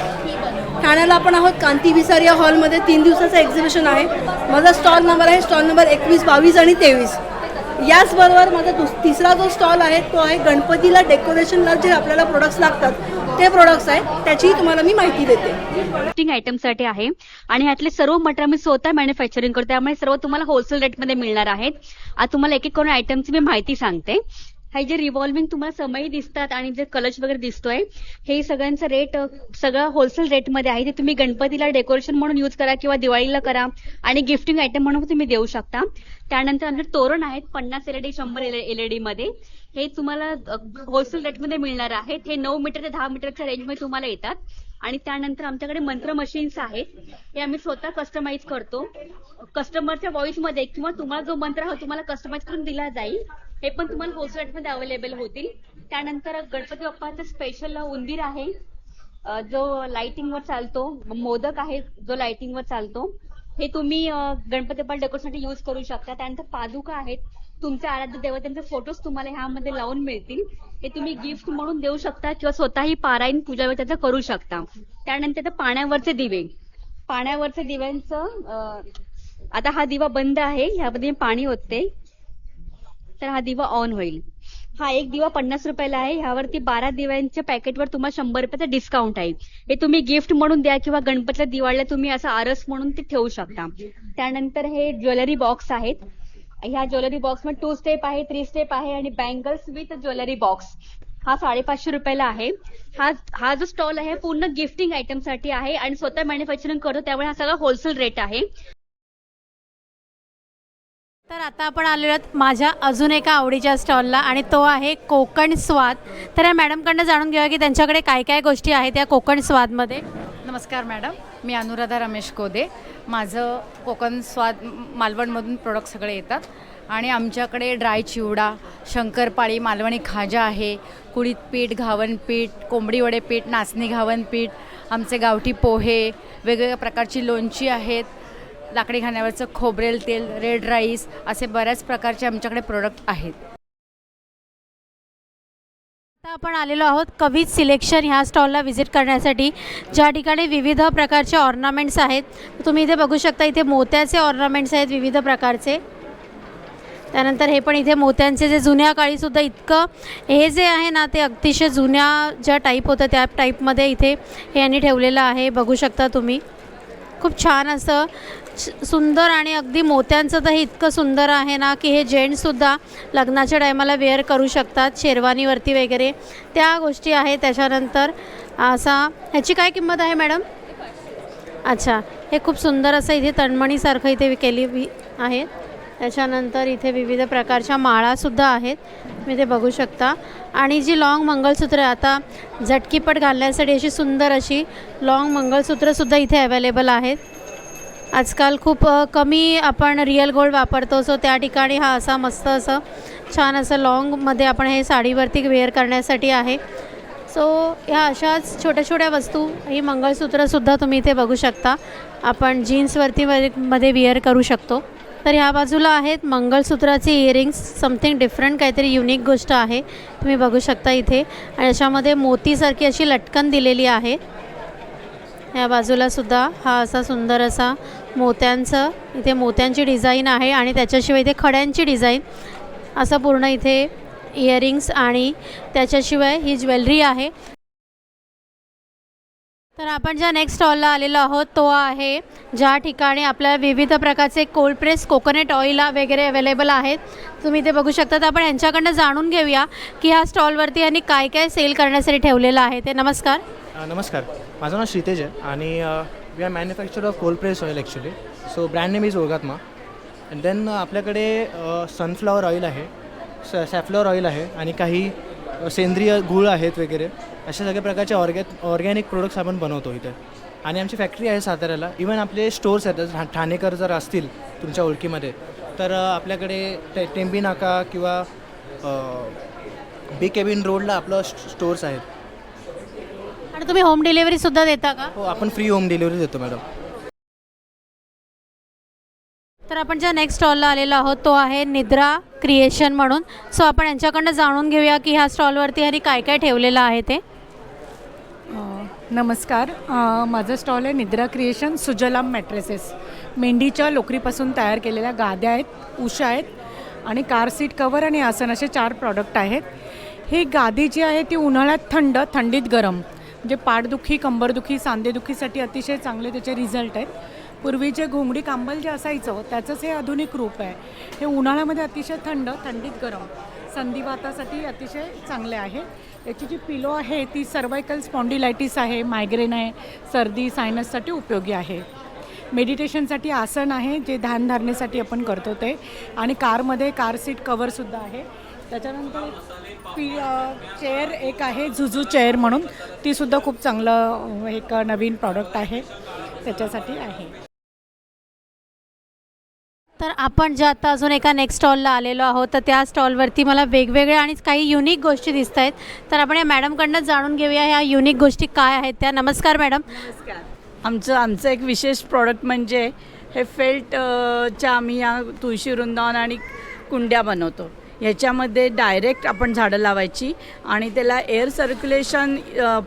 ठाण्याला आपण आहोत कांती विसारिया हॉलमध्ये. 3 दिवसाचं एक्झिबिशन आहे. माझा स्टॉल नंबर आहे स्टॉल नंबर 21, 22 आणि 23. याचबरोबर माझा तिसरा जो स्टॉल आहे तो आहे गणपतीला डेकोरेशनला जे आपल्याला प्रोडक्ट्स लागतात ते प्रोडक्ट्स आहेत, त्याची तुम्हाला मी माहिती देते. गिफ्टिंग आयटमसाठी आहे आणि ह्यातले सर्व मटेरियल मी स्वतः मॅन्युफॅक्चरिंग करते, त्यामुळे सर्व तुम्हाला होलसेल रेटमध्ये मिळणार आहेत. आता तुम्हाला एक एक करून आयटमची मी माहिती सांगते. हे जे रिव्हॉल्विंग तुम्हाला समई दिसतात आणि जे कलश वगैरे दिसतोय, हे सगळ्यांचं रेट सगळं होलसेल रेटमध्ये आहे. ते तुम्ही गणपतीला डेकोरेशन म्हणून यूज करा किंवा दिवाळीला करा आणि गिफ्टिंग आयटम म्हणून तुम्ही देऊ शकता. त्यानंतर आमचे तोरण आहेत 50 LED 100 LED मध्ये. हे तुम्हाला होलसेल रेटमध्ये मिळणार आहेत. हे 9 मीटर ते 10 मीटरच्या रेंजमध्ये तुम्हाला येतात. आणि त्यानंतर आमच्याकडे मंत्र मशीन्स आहेत. हे आम्ही स्वतः कस्टमाइज करतो. कस्टमरच्या व्हॉइसमध्ये किंवा तुम्हाला जो मंत्र हा तुम्हाला कस्टमाइज करून दिला जाईल, हे पण तुम्हाला होलसेल रेटमध्ये अवेलेबल होतील. त्यानंतर गणपती बाप्पाचा स्पेशल उंदीर आहे, जो लाइटिंगवर चालतो. मोदक आहे जो लाइटिंगवर चालतो. हे तुम्ही गणपती बाप्पा डेकोरेशनसाठी यूज करू शकता. त्यानंतर पादुका आहेत, तुमचे आराध्य देवतांचे फोटोज तुम्हाला ह्यामध्ये लावून मिळतील. हे तुम्ही गिफ्ट म्हणून देऊ शकता किंवा स्वतःही पारायण पूजा वगैरे त्याचं करू शकता. त्यानंतर पाण्यावरचे दिवे, पाण्यावरचे दिव्यांचं आता हा दिवा बंद आहे, ह्यामध्ये पाणी ओतते तर हा दिवा ऑन होईल. हा एक दिवा 50 रुपयाला आहे. ह्यावरती 12 दिव्यांच्या पॅकेटवर तुम्हाला 100 रुपयाचा डिस्काउंट आहे. हे तुम्ही गिफ्ट म्हणून द्या किंवा गणपतीला दिवाळीला तुम्ही असं आरस म्हणून ते ठेवू शकता. त्यानंतर हे ज्वेलरी बॉक्स आहेत. ह्या ज्वेलरी बॉक्समध्ये 2 स्टेप आहे, 3 स्टेप आहे आणि बँगल्स विथ ज्वेलरी बॉक्स. हा 550 रुपयाला आहे. हा जो स्टॉल आहे पूर्ण गिफ्टिंग आयटमसाठी आहे आणि स्वतः मॅन्युफॅक्चरिंग करतो, त्यामुळे हा सगळा होलसेल रेट आहे. तर आता आपण आलेलो आहोत माझ्या अजून एका आवडीच्या स्टॉलला आणि तो आहे कोकण स्वाद. तर या मॅडमकडनं जाणून घेऊया की त्यांच्याकडे काय काय गोष्टी आहेत या कोकण स्वादमध्ये. नमस्कार मॅडम, मी अनुराधा रमेश कोदे. माझं कोकण स्वाद मालवणमधून प्रोडक्ट सगळे येतात आणि आमच्याकडे ड्राय चिवडा, शंकरपाळी, मालवणी खाजा आहे, कुळीत पीठ, घावन पीठ, कोंबडी वडे पीठ, नाचणी घावन पीठ, आमचे गावठी पोहे, वेगवेगळ्या प्रकारची लोणची आहेत, लाकडी घाण्यावरचं खोबरेल तेल, रेड राईस, असे बऱ्याच प्रकारचे आमच्याकडे प्रोडक्ट आहेत. आता आपण आलेलो आहोत कविज सिलेक्शन ह्या स्टॉलला व्हिजिट करण्यासाठी, ज्या ठिकाणी विविध प्रकारचे ऑर्नामेंट्स आहेत. तुम्ही इथे बघू शकता, इथे मोत्याचे ऑर्नामेंट्स आहेत विविध प्रकारचे. त्यानंतर हे पण इथे मोत्यांचे जे जुन्या काळीसुद्धा इतकं हे जे आहे ना ते अतिशय जुन्या ज्या टाईप होतं त्या टाईपमध्ये इथे हे यांनी ठेवलेलं आहे. बघू शकता तुम्ही, खूप छान असं सुंदर आणि अगदी मोत्यांचं तर हे इतकं सुंदर आहे ना की हे जेंट्ससुद्धा लग्नाच्या टायमाला वेअर करू शकतात, शेरवानीवरती वगैरे त्या गोष्टी आहेत. त्याच्यानंतर असा ह्याची काय किंमत आहे मॅडम? अच्छा, हे खूप सुंदर असं इथे तणमणीसारखं इथे केली आहे. त्याच्यानंतर इथे विविध प्रकारच्या माळासुद्धा आहेत, तुम्ही इथे बघू शकता. आणि जी लॉंग मंगळसूत्र, आता झटकीपट घालण्यासाठी अशी सुंदर अशी लॉंग मंगळसूत्रसुद्धा इथे अवेलेबल आहेत. आजकाल खूप कमी आपण रिअल गोल्ड वापरतो, सो त्या ठिकाणी हा असा मस्त असं छान असं लॉंगमध्ये आपण हे साडीवरती वेअर करण्यासाठी आहे. सो ह्या अशाच छोट्या छोट्या वस्तू, ही मंगळसूत्रसुद्धा तुम्ही इथे बघू शकता, आपण जीन्सवरती मध्ये वेअर करू शकतो. तर ह्या बाजूला आहेत मंगळसूत्राचे इयरिंग्स, समथिंग डिफरंट काहीतरी युनिक गोष्ट आहे, तुम्ही बघू शकता इथे. आणि याच्यामध्ये मोतीसारखी अशी लटकन दिलेली आहे. ह्या बाजूलासुद्धा हा असा सुंदर असा मोत्यांचं, इथे मोत्यांची डिझाईन आहे आणि त्याच्याशिवाय इथे खड्यांची डिझाईन, असं पूर्ण इथे इयरिंग्स आणि त्याच्याशिवाय ही ज्वेलरी आहे. तर आपण ज्या नेक्स्ट स्टॉलला आलेलो आहोत तो आहे ज्या ठिकाणी आपल्याला विविध प्रकारचे कोल्ड प्रेस कोकोनट ऑइल वगैरे अवेलेबल आहेत, तुम्ही इथे बघू शकता. तर आपण यांच्याकडनं जाणून घेऊया की ह्या स्टॉलवरती यांनी काय काय सेल करण्यासाठी ठेवलेलं आहे ते. नमस्कार. नमस्कार, माझं नाव श्रीतेज आहे आणि we are manufacture of cold press oil actually. So brand name is Ogatma. And then आपल्याकडे सनफ्लॉवर ऑइल आहे, सॅफ्लॉवर ऑइल आहे आणि काही सेंद्रिय गूळ आहेत वगैरे, अशा सगळ्या प्रकारचे ऑर्गॅनिक प्रोडक्ट्स आपण बनवतो इथे. आणि आमची फॅक्टरी आहे साताऱ्याला. इवन आपले स्टोर्स आहेत, ठाणेकर जर असतील तुमच्या ओळखीमध्ये तर आपल्याकडे टेंबी नाका किंवा बी केबिन रोडला आपलं स्टोर्स आहेत. आणि तुम्ही होम डिलिव्हरीसुद्धा देता का? हो, आपण फ्री होम डिलिव्हरी देतो मॅडम. तर आपण ज्या नेक्स्ट स्टॉलला आलेलो आहोत तो आहे निद्रा क्रिएशन म्हणून. सो आपण यांच्याकडनं जाणून घेऊया की ह्या स्टॉलवरती ह्यांनी काय काय ठेवलेलं आहे ते. नमस्कार, माझं स्टॉल आहे निद्रा क्रिएशन सुजलाम मॅट्रेसेस. मेंढीच्या लोकरीपासून तयार केलेल्या गाद्या आहेत, उशा आहेत आणि कार सीट कवर आणि आसन असे 4 प्रॉडक्ट आहेत. ही गादी जी आहे ती उन्हाळ्यात थंड, थंडीत गरम, म्हणजे पाठदुखी, कंबरदुखी, सांधेदुखीसाठी अतिशय चांगले त्याचे रिझल्ट आहेत. पूर्वीचे घोंगडी कांबल जे असायचं त्याचंच हे आधुनिक रूप आहे. हे उन्हाळ्यामध्ये अतिशय थंड, थंडीत गरम, संधिवातासाठी अतिशय चांगले आहे. याची जी पिलो आहे ती सर्वायकल स्पॉन्डिलायटिस आहे, मायग्रेन आहे, सर्दी, सायनससाठी उपयोगी आहे. मेडिटेशनसाठी आसन आहे जे ध्यानधारणेसाठी आपण करतो ते. आणि कारमध्ये कार सीट कवरसुद्धा आहे. त्याच्यानंतर चेअर एक आहे झुझू चेअर म्हणून, तीसुद्धा खूप चांगलं एक नवीन प्रॉडक्ट आहे, त्याच्यासाठी आहे. तर आपण ज्या आता अजून एका नेक्स्ट स्टॉलला आलेलो आहोत, तर त्या स्टॉलवरती मला वेगवेगळ्या आणि काही युनिक गोष्टी दिसत आहेत. तर आपण या मॅडमकडनं जाणून घेऊया ह्या युनिक गोष्टी काय आहेत त्या. नमस्कार मॅडम. आमचं एक विशेष प्रॉडक्ट म्हणजे हे फेल्टच्या आम्ही या तुळशी वृंदावन आणि कुंड्या बनवतो. ह्याच्यामध्ये डायरेक्ट आपण झाडं लावायची आणि त्याला एअर सर्क्युलेशन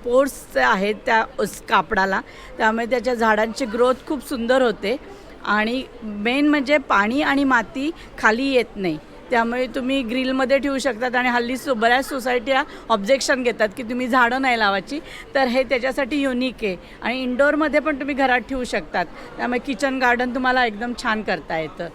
पोर्स आहेत त्या कापडाला, त्यामुळे त्याच्या झाडांची ग्रोथ खूप सुंदर होते आणि मेन म्हणजे पाणी आणि माती खाली येत नाही. त्यामुळे तुम्ही ग्रिलमध्ये ठेवू शकतात आणि हल्ली बऱ्याच सोसायट्या ऑब्जेक्शन घेतात की तुम्ही झाडं नाही लावायची, तर हे त्याच्यासाठी युनिक आहे. आणि इंडोरमध्ये पण तुम्ही घरात ठेवू शकतात, त्यामुळे किचन गार्डन तुम्हाला एकदम छान करता येतं.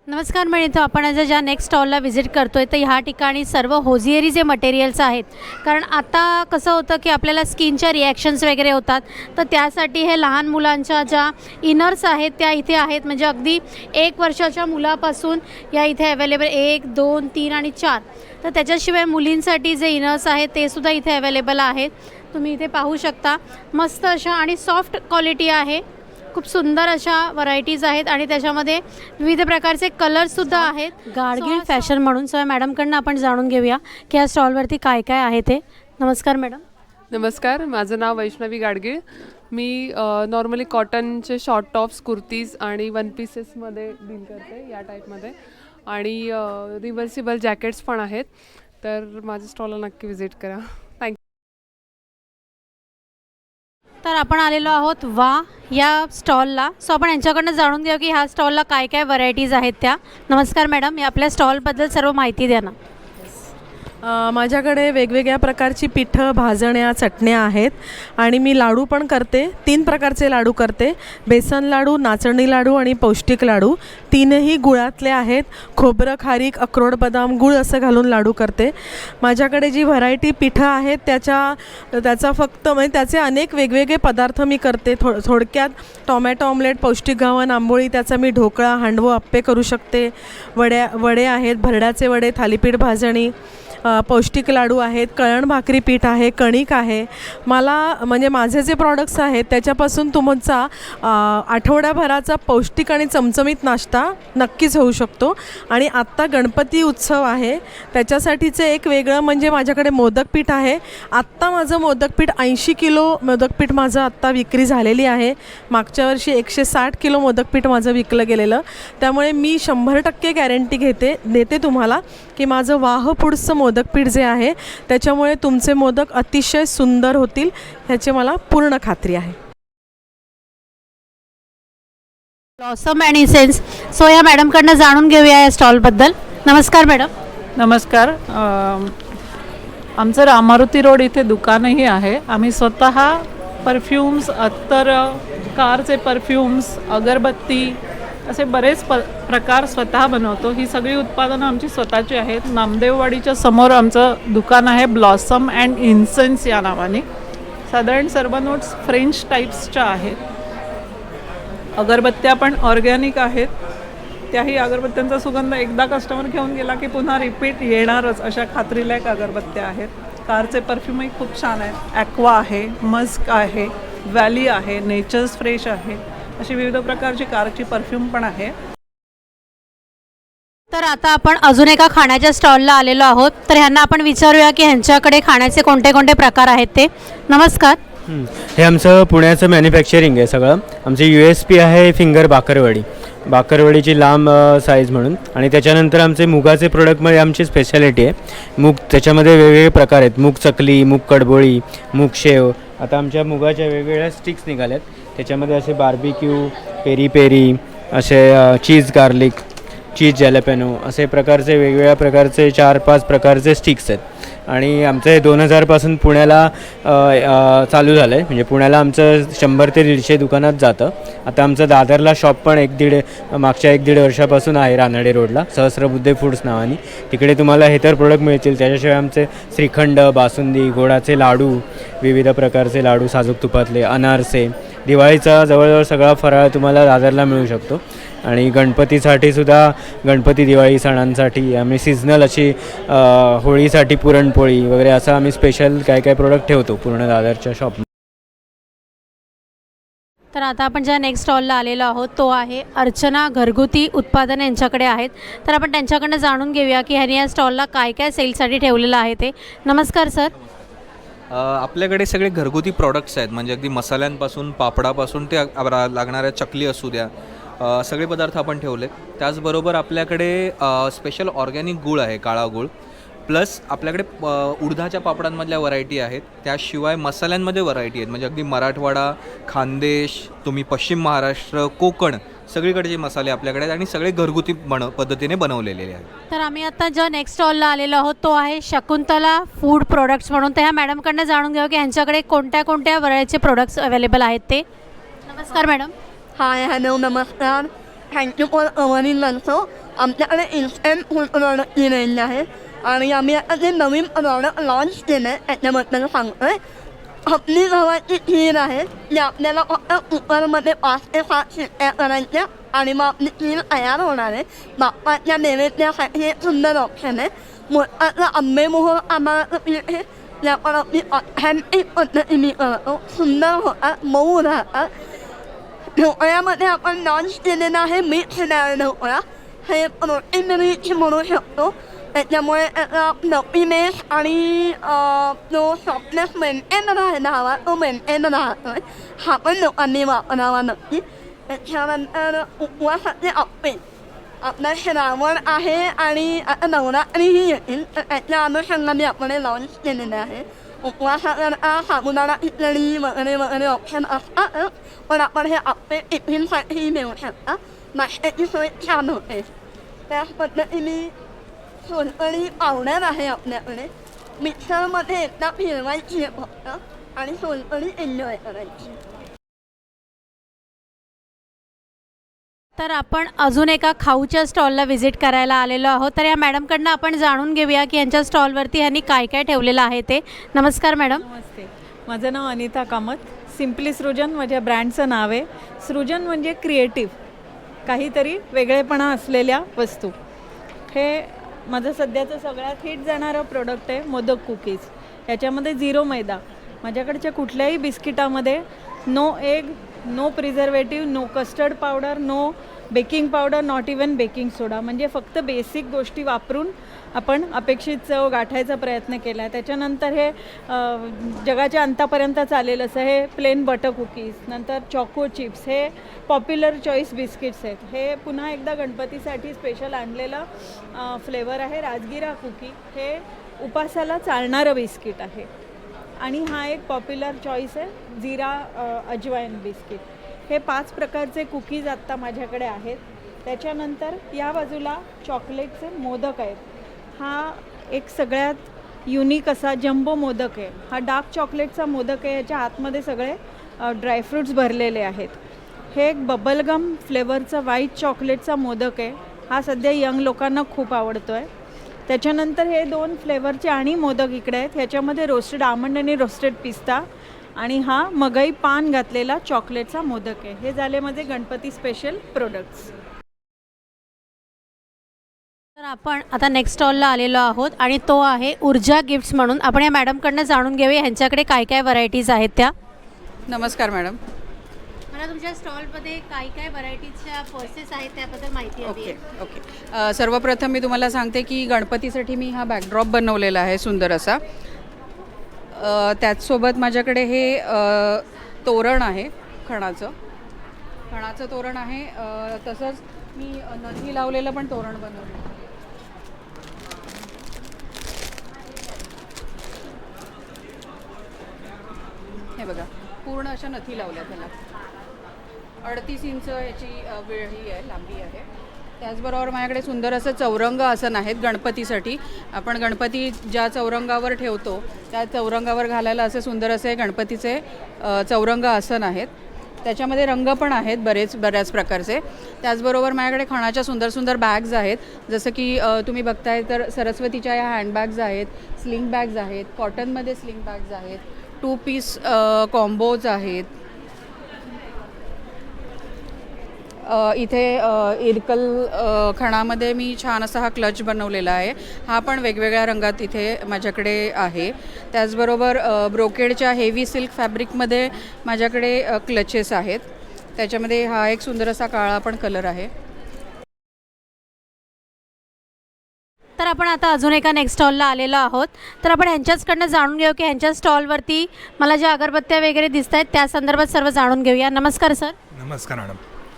नमस्कार मिळतो. आपण आज ज्या नेक्स्ट स्टॉलला व्हिजिट करतोय तर ह्या ठिकाणी सर्व होजियरी जे मटेरियल्स आहेत, कारण आता कसं होतं की आपल्याला स्किनच्या रिॲक्शन्स वगैरे होतात, तर त्यासाठी हे लहान मुलांच्या ज्या इनर्स आहेत त्या इथे आहेत. म्हणजे अगदी 1 वर्षाच्या मुलापासून या इथे अवेलेबल 1, 2, 3 आणि 4. तर त्याच्याशिवाय मुलींसाठी जे इनर्स आहेत ते सुद्धा इथे अवेलेबल आहेत. तुम्ही इथे पाहू शकता. मस्त अशा आणि सॉफ्ट क्वालिटी आहे. खूप सुंदर अशा व्हरायटीज आहेत आणि त्याच्यामध्ये विविध प्रकारचे कलर्ससुद्धा आहेत. गाडगीळ फॅशन म्हणून. सो मॅडमकडनं आपण जाणून घेऊया की या स्टॉलवरती काय काय आहे ते. नमस्कार मॅडम. नमस्कार, माझं नाव वैष्णवी गाडगीळ. मी नॉर्मली कॉटनचे शॉर्ट टॉप्स, कुर्तीज आणि वन पीसेसमध्ये डील करते या टाईपमध्ये, आणि रिव्हर्सिबल जॅकेट्स पण आहेत. तर माझ्या स्टॉलला नक्की व्हिजिट करा. थँक्यू. तर आपण आलेलो आहोत या स्टॉलला. सो आपण यांच्याकडनं जाणून घेऊ की ह्या स्टॉलला काय काय व्हरायटीज आहेत त्या. नमस्कार मॅडम, या आपल्या स्टॉलबद्दल सर्व माहिती द्या ना. माझ्याकडे वेगवेगळ्या प्रकारची पिठं, भाजण्या, चटण्या आहेत आणि मी लाडू पण करते. 3 प्रकारचे लाडू करते: बेसन लाडू, नाचणी लाडू आणि पौष्टिक लाडू. 3ही गुळातले आहेत. खोबरं, खारीक, अक्रोड, बदाम, गुळ असं घालून लाडू करते. माझ्याकडे जी व्हरायटी पिठं आहेत त्याचा फक्त म्हणजे त्याचे अनेक वेगवेगळे पदार्थ मी करते. थोडक्यात टोमॅटो ऑमलेट, पौष्टिक घावन, आंबोळी, त्याचा मी ढोकळा, हांडवो, अप्पे करू शकते. वडे आहेत, भरड्याचे वडे, थालीपीठ, भाजणी, पौष्टिक लाडू आहेत, कळण भाकरी पीठ आहे, कणिक आहे. मला म्हणजे माझे जे प्रॉडक्ट्स आहेत त्याच्यापासून तुमचा आठवड्याभराचा पौष्टिक आणि चमचमीत नाश्ता नक्कीच होऊ शकतो. आणि आत्ता गणपती उत्सव आहे, त्याच्यासाठीचे एक वेगळं म्हणजे माझ्याकडे मोदक पीठ आहे. आत्ता माझं मोदक पीठ 80 किलो मोदक पीठ माझं आत्ता विक्री झालेली आहे. मागच्या वर्षी 160 किलो मोदक पीठ माझं विकलं गेलेलं. त्यामुळे मी 100% गॅरंटी देते तुम्हाला की माझं वाहपुढचं मोदक पीठ जे आहे त्याच्यामुळे तुमचे मोदक अतिशय सुंदर होतील, ह्याची मला पूर्ण खात्री आहे. Blossom and essence. सो या मॅडमकडनं जाणून घेऊया या स्टॉलबद्दल. नमस्कार मॅडम. नमस्कार. आमचं रामारुती रोड इथे दुकानही आहे. आम्ही स्वतः परफ्यूम्स, अत्तर, कारचे परफ्यूम्स, अगरबत्ती असे बरेच प्रकार स्वतः बनवतो. ही सगळी उत्पादनं आमची स्वतःची आहेत. नामदेववाडीच्या समोर आमचं दुकान आहे, ब्लॉसम अँड इन्सेन्स या नावाने. साधारण सर्व नोट्स फ्रेंच टाईप्सच्या आहेत. अगरबत्त्या पण ऑर्गॅनिक आहेत. त्याही अगरबत्त्यांचा सुगंध एकदा कस्टमर घेऊन गेला की पुन्हा रिपीट येणारच अशा खात्रीलायक अगरबत्त्या आहेत. कारचे परफ्यूमही खूप छान आहेत. ॲक्वा आहे, मस्क आहे, व्हॅली आहे, नेचर्स फ्रेश आहे, अशी विविध प्रकारची कारची परफ्यूम पण आहे. तर आता आपण अजून एका खाण्याच्या स्टॉलला आलेलो आहोत. तर ह्यांना आपण विचारूया की ह्यांच्याकडे खाण्याचे कोणते कोणते प्रकार आहेत ते. नमस्कार. हे आमचं पुण्याचं मॅन्युफॅक्चरिंग आहे सगळं. आमचे USP आहे फिंगर बाकरवडीची लांब साईज म्हणून. आणि त्याच्यानंतर आमचे मुगाचे प्रोडक्टमध्ये आमची स्पेशालिटी आहे मूग. त्याच्यामध्ये वेगवेगळे प्रकार आहेत: मूग चकली, मूग कडबोळी, मूग शेव. आता आमच्या मुगाच्या वेगवेगळ्या स्टिक्स निघाल्यात. त्याच्यामध्ये असे बार्बिक्यू, पेरी पेरी, असे चीज गार्लिक, चीज जॅलपेनो, असे प्रकारचे वेगवेगळ्या प्रकारचे 4-5 प्रकारचे स्टिक्स आहेत. आणि आमचं हे 2000पासून पुण्याला चालू झालं आहे. म्हणजे पुण्याला आमचं 100 ते 150 दुकानात जातं. आता आमचं दादरला शॉप पण मागच्या 1-1.5 वर्षापासून आहे, रानडे रोडला, सहस्रबुद्धे फूड्स नावाने. तिकडे तुम्हाला हे तर प्रोडक्ट मिळतील. त्याच्याशिवाय आमचे श्रीखंड, बासुंदी, गोडाचे लाडू, विविध प्रकारचे लाडू, साजूक तुपातले, अनारसे, दिवाळीचा जवळजवळ सगळा फराळ तुम्हाला दादरला मिळू शकतो. आणि गणपतीसाठी सुद्धा, गणपती दिवाळी सणांसाठी आम्ही सिजनल अशी होळीसाठी पुरणपोळी वगैरे असं आम्ही स्पेशल काय काय प्रोडक्ट ठेवतो पूर्ण दादरच्या शॉप. तर आता आपण ज्या नेक्स्ट स्टॉलला आलेलो आहोत तो आहे अर्चना घरगुती उत्पादन यांच्याकडे आहेत. तर आपण त्यांच्याकडनं जाणून घेऊया की ह्यांनी या स्टॉलला काय काय सेलसाठी ठेवलेलं आहे ते. नमस्कार सर. आपल्याकडे सगळे घरगुती प्रॉडक्ट्स आहेत, म्हणजे अगदी मसाल्यांपासून पापडापासून ते लागणाऱ्या चकली असू द्या, सगळे पदार्थ आपण ठेवले. त्याचबरोबर आपल्याकडे स्पेशल ऑर्गॅनिक गूळ आहे, काळा गूळ, प्लस आपल्याकडे उडदाच्या पापडांमधल्या व्हरायटी आहेत. त्याशिवाय मसाल्यांमध्ये व्हरायटी आहेत, म्हणजे अगदी मराठवाडा, खानदेश, तुम्ही पश्चिम महाराष्ट्र, कोकण, सगळीकडचे मसाले आपल्याकडे आहेत आणि सगळे घरगुती पद्धतीने बनवलेले आहेत. तर आम्ही आता ज्या नेक्स्ट स्टॉलला आलेलो आहोत तो आहे शकुंतला फूड प्रोडक्ट्स म्हणून. तर ह्या मॅडमकडनं जाणून घेऊ की यांच्याकडे कोणत्या कोणत्या व्हरायटीचे प्रोडक्ट्स अवेलेबल आहेत ते. नमस्कार मॅडम. हाय हॅलो नमस्कार. थँक्यू फॉर अवरिंग लंचो. आमच्याकडे इन्स्टंट फूड प्रोडक्ट रेंज आहे आणि आम्ही आता जे नवीन प्रोडक्ट लॉन्च केलं आहे त्याच्याबद्दल सांगतो आहे. खपली गव्हाची खीर आहे जी आपल्याला फक्त कुकरमध्ये 5 ते 7 शिट्ट्या करायच्या आणि मग आपली खीर तयार होणार आहे. बाप्पाच्या नैवेद्यासाठी एक सुंदर ऑप्शन आहे. मोठ्याचं आंबेमोहर आंबाचं पीठ आहे ज्यावर आपली ऑथेंटिक पद्धतीने करतो. सुंदर होतात, मऊ राहतात. ढोकळ्यामध्ये आपण लॉन्च केलेलं आहे मिक्स डाळ ढोकळा. हे प्रोटीन रिच म्हणू शकतो, त्याच्यामुळे त्याचा फ्लफीनेस आणि जो सॉफ्टनेस मेंटेन राहायला हवा तो मेंटेन राहतो आहे. हा पण लोकांनी वापरावा नक्की. त्याच्यानंतर उपवासाचे आप्पे. आपला श्रावण आहे आणि आता नवरात्रीही येतील, तर त्याच्या अनुषंगाने आपण लॉन्च केलेले आहे. उपवासाकरता साबुदाणा खिचडी वगैरे वगैरे ऑप्शन असतात, पण आपण हे आप्पे टिफिनसाठीही देऊ शकता. नाश्त्याची सोय छान होते. त्याच पद्धतीने सोलकढी पावडर आहे आपल्याकडे. मिक्सरमध्ये एकदा फिरवायची आहे फक्त आणि सोलकढी एन्जॉय करायची. तर आपण अजून एका खाऊच्या स्टॉलला व्हिजिट करायला आलेलो आहोत. तर या मॅडमकडनं आपण जाणून घेऊया की यांच्या स्टॉलवरती ह्यांनी काय काय ठेवलेलं आहे ते. नमस्कार मॅडम. नमस्ते. माझं नाव अनिता कामत. सिम्पली सृजन माझ्या ब्रँडचं नाव आहे. सृजन म्हणजे क्रिएटिव्ह, काहीतरी वेगळेपणा असलेल्या वस्तू. हे माझं सध्याचं सगळ्यात हिट जाणारं प्रोडक्ट आहे मोदक कुकीज. याच्यामध्ये 0 मैदा. माझ्याकडच्या कुठल्याही बिस्किटामध्ये no egg, no preservative, no custard powder, no baking powder, not even baking soda. म्हणजे फक्त बेसिक गोष्टी वापरून आपण अपेक्षित चव गाठायचा प्रयत्न केला आहे. त्याच्यानंतर हे जगाच्या अंतापर्यंत चालेल असं हे प्लेन बटर कुकीज, नंतर चॉको चिप्स, हे पॉप्युलर चॉईस बिस्किट्स आहेत. हे पुन्हा एकदा गणपतीसाठी स्पेशल आणलेलं फ्लेवर आहे राजगिरा कुकी. हे उपासाला चालणारं बिस्किट आहे. आणि हा एक पॉप्युलर चॉईस आहे जीरा अजवाईन बिस्किट. हे 5 प्रकारचे कुकीज आत्ता माझ्याकडे आहेत. त्याच्यानंतर या बाजूला चॉकलेटचे मोदक आहेत. हा एक सगळ्यात युनिक असा जम्बो मोदक आहे. हा डार्क चॉकलेटचा मोदक आहे. याच्या आतमध्ये सगळे ड्रायफ्रूट्स भरलेले आहेत. हे एक बबलगम फ्लेवरचा व्हाईट चॉकलेटचा मोदक आहे. हा सध्या यंग लोकांना खूप आवडतो आहे. त्याच्यानंतर हे 2 फ्लेवरचे आणि मोदक इकडे आहेत. ह्याच्यामध्ये रोस्टेड आमंड आणि रोस्टेड पिस्ता आणि हा मगई पान घातलेला चॉकलेटचा मोदक आहे. हे झाले माझे गणपती स्पेशल प्रोडक्ट्स. तर आपण आता नेक्स्ट स्टॉलला आलेलो आहोत आणि तो आहे ऊर्जा गिफ्ट्स म्हणून. आपण या मॅडमकडनं जाणून घेऊया ह्यांच्याकडे काय काय व्हरायटीज आहेत त्या. नमस्कार मॅडम. मला तुमच्या स्टॉलमध्ये काय काय व्हरायटीजच्या पर्सेस आहेत त्याबद्दल माहिती हवी आहे. ओके. सर्वप्रथम मी तुम्हाला सांगते की गणपतीसाठी मी हा बॅकड्रॉप बनवलेला आहे सुंदर असा. त्याचसोबत माझ्याकडे हे तोरण आहे खणाचं तोरण आहे. तसंच मी नथी लावलेलं पण तोरण बनवलं. हे बघा पूर्ण अशा नथी लावल्या त्याला. 38 इंच ह्याची ही आहे, लांबी आहे. त्याचबरोबर माझ्याकडे सुंदर असं चौरंग आसन आहेत गणपतीसाठी. आपण गणपती ज्या चौरंगावर ठेवतो त्या चौरंगावर घालायला असे सुंदर असे गणपतीचे चौरंग आसन आहेत. त्याच्यामध्ये रंग पण आहेत बऱ्याच प्रकारचे. त्याचबरोबर माझ्याकडे खणाच्या सुंदर सुंदर बॅग्स आहेत. जसं की तुम्ही बघताय तर सरस्वतीच्या या हँडबॅग्स आहेत, स्लिंग बॅग्स आहेत, कॉटनमध्ये स्लिंग बॅग्स आहेत, 2 पीस कॉम्बोज आहेत. इथे इरकल खणामध्ये मी छान असा हा क्लच बनवलेला आहे. हा पण वेगवेगळ्या रंगात इथे माझ्याकडे आहे. त्याचबरोबर ब्रोकेडच्या हेवी सिल्क फॅब्रिकमध्ये माझ्याकडे क्लचेस आहेत. त्याच्यामध्ये हा एक सुंदर असा काळा पण कलर आहे. तर आपण आता अजून एका नेक्स्ट स्टॉलला आलेलो आहोत. तर आपण ह्यांच्याचकडनं जाणून घेऊ की ह्यांच्या स्टॉलवरती मला ज्या अगरबत्त्या वगैरे दिसत आहेत त्या संदर्भात सर्व जाणून घेऊया. नमस्कार सर. नमस्कार मॅडम.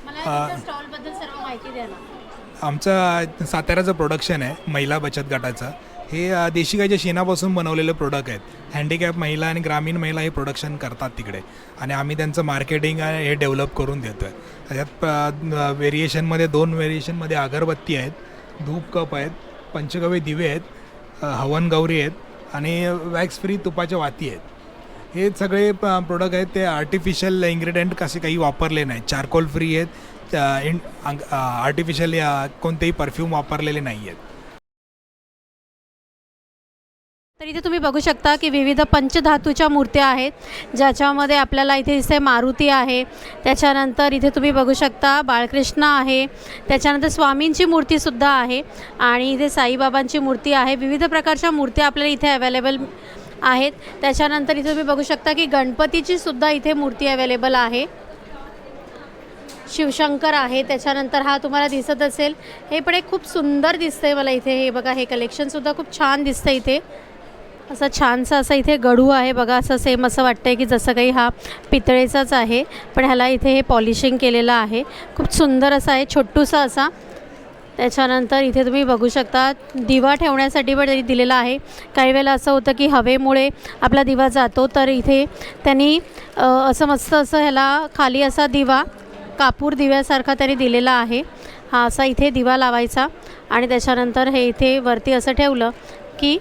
मला स्टॉलबद्दल सर्व माहिती द्या ना. आमचं साताऱ्याचं प्रोडक्शन आहे महिला बचत गटाचं. हे देशी गाईच्या शेणापासून बनवलेले प्रोडक्ट आहेत. हँडिकॅप महिला आणि ग्रामीण महिला हे प्रोडक्शन करतात तिकडे आणि आम्ही त्यांचं मार्केटिंग हे डेव्हलप करून देतो आहे. त्याच्यात व्हेरिएशनमध्ये 2 व्हेरिएशनमध्ये अगरबत्ती आहेत, धूप कप आहेत, पंचगव्य दिवे आहेत, हवन गौरी आहेत आणि वॅक्स फ्री तुपाच्या वाती आहेत. हे सगळे प्रोडक्ट आहेत ते आर्टिफिशियल इन्ग्रेडियंट कसे काही वापरले नाहीत, चारकोल फ्री आहेत, आर्टिफिशियल कोणतेही परफ्यूम वापरलेले नाही आहेत. तर इथे तुम्ही बघू शकता की विविध पंचधातूच्या मूर्त्या आहेत, ज्याच्यामध्ये आपल्याला इथे दिसते मारुती आहे, त्याच्यानंतर इथे तुम्ही बघू शकता बाळकृष्ण आहे, त्याच्यानंतर स्वामींची मूर्तीसुद्धा आहे आणि इथे साईबाबांची मूर्ती आहे. विविध प्रकारच्या मूर्त्या आपल्याला इथे अवेलेबल आहेत. त्याच्यानंतर इथे तुम्ही बघू शकता की गणपतीची सुद्धा इथे मूर्ती अवेलेबल आहे. शिवशंकर आहे, त्याच्यानंतर हा तुम्हाला दिसत असेल हे पण एक खूप सुंदर दिसतंय मला इथे. हे बघा, हे कलेक्शनसुद्धा खूप छान दिसतं इथे. असं छानसं असं इथे गडू आहे बघा, असं सेम असं वाटतं आहे की जसं काही हा पितळेचाच आहे, पण ह्याला इथे हे पॉलिशिंग केलेलं आहे. खूप सुंदर असं आहे, छोटूसा असा. त्याच्यानंतर इथे तुम्ही बघू शकता दिवा ठेवण्यासाठी पण दिलेला आहे. काही वेळेला असं होतं की हवेमुळे आपला दिवा जातो, तर इथे त्यांनी असं मस्त असं ह्याला खाली असा दिवा कापूर दिव्यासारखा त्यांनी दिलेला आहे. हा असा इथे दिवा लावायचा आणि त्याच्यानंतर हे इथे वरती असं ठेवलं की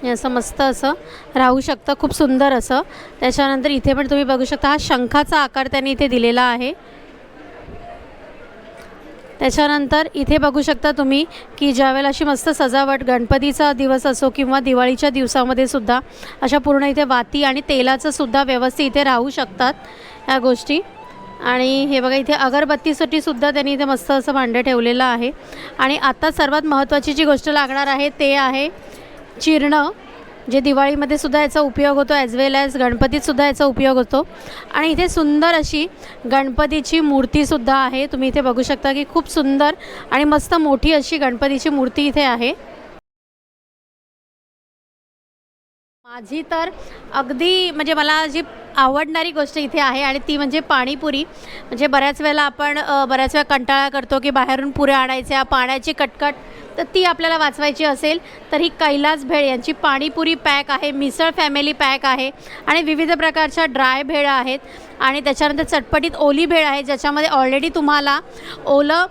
असं मस्त असं राहू शकतं, खूप सुंदर असं. त्याच्यानंतर इथे पण तुम्ही बघू शकता हा शंखाचा आकार त्यांनी इथे दिलेला आहे. त्याच्यानंतर इथे बघू शकता तुम्ही की ज्यावेळेला अशी मस्त सजावट गणपतीचा दिवस असो किंवा दिवाळीच्या दिवसामध्ये सुद्धा अशा पूर्ण इथे वाती आणि तेलाचं सुद्धा व्यवस्थित इथे राहू शकतात ह्या गोष्टी. आणि हे बघा इथे अगरबत्तीसाठी सुद्धा त्यांनी इथे मस्त असं भांडं ठेवलेलं आहे. आणि आता सर्वात महत्त्वाची जी गोष्ट लागणार आहे ते आहे चिरणं, जे दिवाळीमध्ये सुद्धा याचा उपयोग होतो, ॲज वेल ॲज गणपतीतसुद्धा याचा उपयोग होतो. आणि इथे सुंदर अशी गणपतीची मूर्तीसुद्धा आहे. तुम्ही इथे बघू शकता की खूप सुंदर आणि मस्त मोठी अशी गणपतीची मूर्ती इथे आहे. माझी तर अगदी म्हणजे मला जी आवडणारी गोष्ट इथे आहे आणि ती म्हणजे पाणीपुरी. म्हणजे बऱ्याच वेळेला आपण बऱ्याच वेळा कंटाळा करतो की बाहेरून पुऱ्या आणायच्या, पाण्याची कटकट, तर ती आपल्याला वाचवायची असेल तर ही कैलास भेळ यांची पाणीपुरी पॅक आहे, मिसळ फॅमिली पॅक आहे आणि विविध प्रकारच्या ड्राय भेळ आहेत. आणि त्याच्यानंतर चटपटीत ओली भेळ आहे, ज्याच्यामध्ये ऑलरेडी तुम्हाला ओलं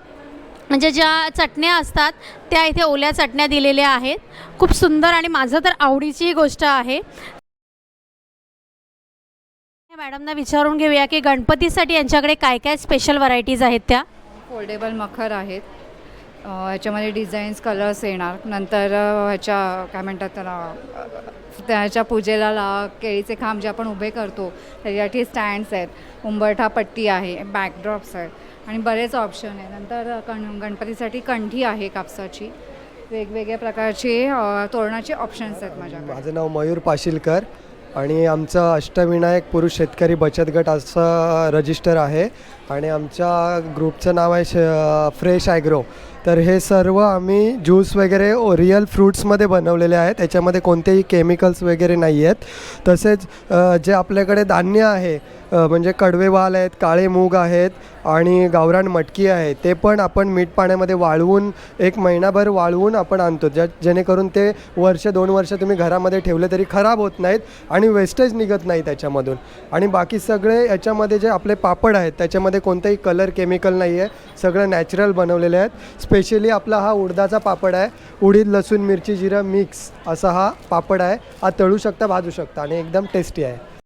म्हणजे ज्या चटण्या असतात त्या इथे ओल्या चटण्या दिलेल्या आहेत. खूप सुंदर आणि माझं तर आवडीची गोष्ट आहे. मॅडमना विचारून घेऊया की गणपतीसाठी यांच्याकडे काय काय स्पेशल व्हरायटीज आहेत त्या. फोल्डेबल मखर आहेत, ह्याच्यामध्ये डिझाईन्स कलर्स येणार. नंतर ह्याच्या काय म्हणतात त्याच्या पूजेला केळीचे खांब जे आपण उभे करतो त्याच्यासाठी स्टँड्स आहेत, उंबरठा पट्टी आहे, बॅकड्रॉप्स आहेत आणि बरेच ऑप्शन आहे. नंतर गणपतीसाठी कंठी आहे कापसाची, वेगवेगळ्या प्रकारचे तोरणाचे ऑप्शन्स आहेत माझ्याकडे. माझं नाव मयूर पाशीलकर आणि आमचं अष्टविनायक पुरुष शेतकरी बचत गट असं रजिस्टर आहे आणि आमच्या ग्रुपचं नाव आहे फ्रेश ॲग्रो. तर हे सर्व आम्ही ज्यूस वगैरे रिअल फ्रूट्समध्ये बनवलेले आहेत, त्याच्यामध्ये कोणतेही केमिकल्स वगैरे नाही आहेत. तसेच जे आपल्याकडे धान्य आहे म्हणजे कडवे वाल आहेत, काळे मूग आहेत आणि गावरान मटकी आहे, ते पण आपण मीठ पाण्यामध्ये वाळवून 1 महिनाभर वाळवून आपण आणतो, जेणेकरून ते 1-2 वर्ष तुम्ही घरामध्ये ठेवले तरी खराब होत नाहीत आणि वेस्टेज निघत नाही त्याच्यामधून. आणि बाकी सगळे याच्यामध्ये जे आपले पापड आहेत त्याच्यामध्ये कोणतेही कलर केमिकल नाही आहे, सगळं नॅचरल बनवलेले आहेत. स्पेशली आपला हा उडदाचा पापड आहे, उडीद लसूण मिरची जिरं मिक्स असा हा पापड आहे. हा तळू शकता, भाजू शकता आणि एकदम टेस्टी आहे.